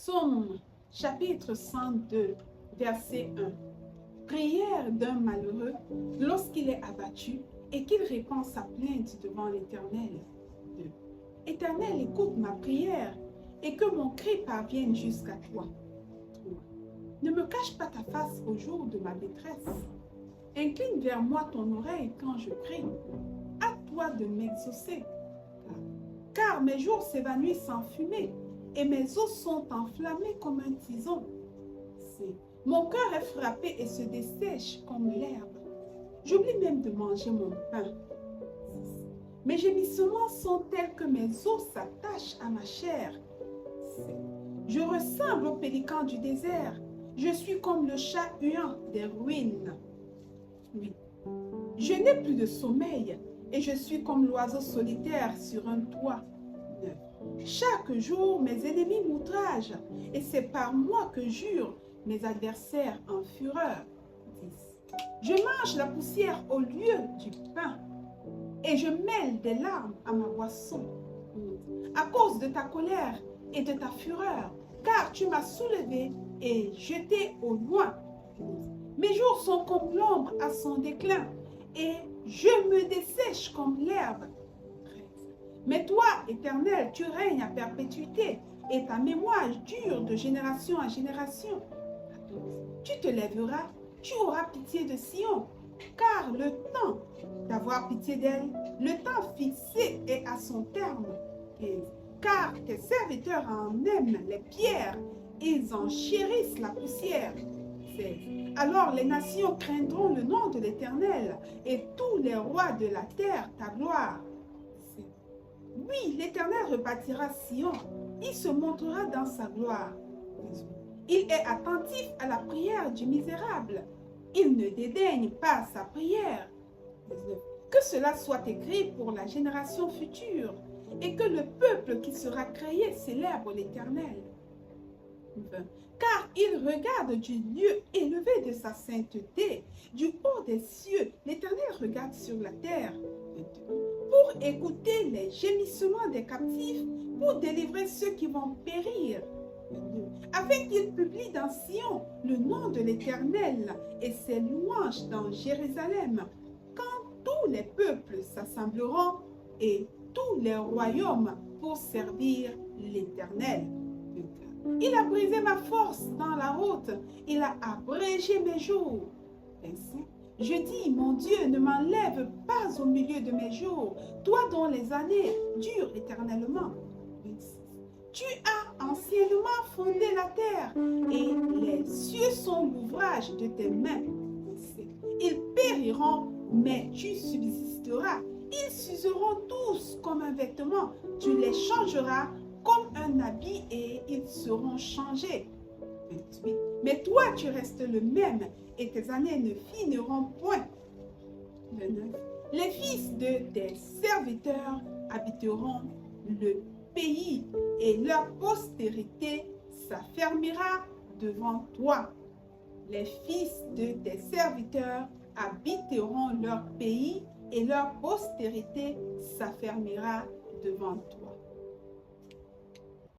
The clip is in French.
Psaume chapitre 102, verset 1. Prière d'un malheureux lorsqu'il est abattu et qu'il répand sa plainte devant l'Éternel. 2. Éternel, écoute ma prière et que mon cri parvienne jusqu'à toi. 3. Ne me cache pas ta face au jour de ma détresse. Incline vers moi ton oreille quand je prie. Hâte-toi de m'exaucer. Car mes jours s'évanouissent en fumée et mes os sont enflammés comme un tison. Mon cœur est frappé et se dessèche comme l'herbe. J'oublie même de manger mon pain. Mes gémissements sont tels que mes os s'attachent à ma chair. Je ressemble au pélican du désert. Je suis comme le chat huant des ruines. 8. Je n'ai plus de sommeil et je suis comme l'oiseau solitaire sur un toit. 9. Chaque jour, mes ennemis m'outragent et c'est par moi que jurent mes adversaires en fureur. 10. Je mange la poussière au lieu du pain et je mêle des larmes à ma boisson. 11. À cause de ta colère et de ta fureur, car tu m'as soulevé et jeté au loin. 12. Mes jours sont comme l'ombre à son déclin et je me dessèche comme l'herbe. 13. Mais toi, Éternel, tu règnes à perpétuité et ta mémoire dure de génération à génération. 14. Tu te lèveras, tu auras pitié de Sion, car le temps d'avoir pitié d'elle, le temps fixé est à son terme. 15. Car tes serviteurs en aiment les pierres, ils en chérissent la poussière. 16. Alors les nations craindront le nom de l'Éternel et tous les rois de la terre ta gloire. 17. Oui, l'Éternel rebâtira Sion, il se montrera dans sa gloire. 18. Il est attentif à la prière du misérable, il ne dédaigne pas sa prière. 19. Que cela soit écrit pour la génération future et que le peuple qui sera créé célèbre l'Éternel. 20. Car il regarde du lieu élevé de sa sainteté, du haut des cieux, l'Éternel regarde sur la terre. 22. Pour écouter les gémissements des captifs, pour délivrer ceux qui vont périr. 22. Afin qu'il publie dans Sion le nom de l'Éternel et ses louanges dans Jérusalem, quand tous les peuples s'assembleront et tous les royaumes pour servir l'Éternel. Il a brisé ma force dans la route, il a abrégé mes jours. 25. Je dis, mon Dieu, ne m'enlève pas au milieu de mes jours, toi dont les années durent éternellement. 26. Tu as anciennement fondé la terre et les cieux sont l'ouvrage de tes mains. 27. Ils périront, mais tu subsisteras. Ils s'useront tous comme un vêtement, tu les changeras comme un habit et ils seront changés. 28. Mais toi, tu restes le même et tes années ne finiront point. 29. Les fils de tes serviteurs habiteront le pays et leur postérité s'affermira devant toi. Les fils de tes serviteurs habiteront leur pays et leur postérité s'affermira devant toi.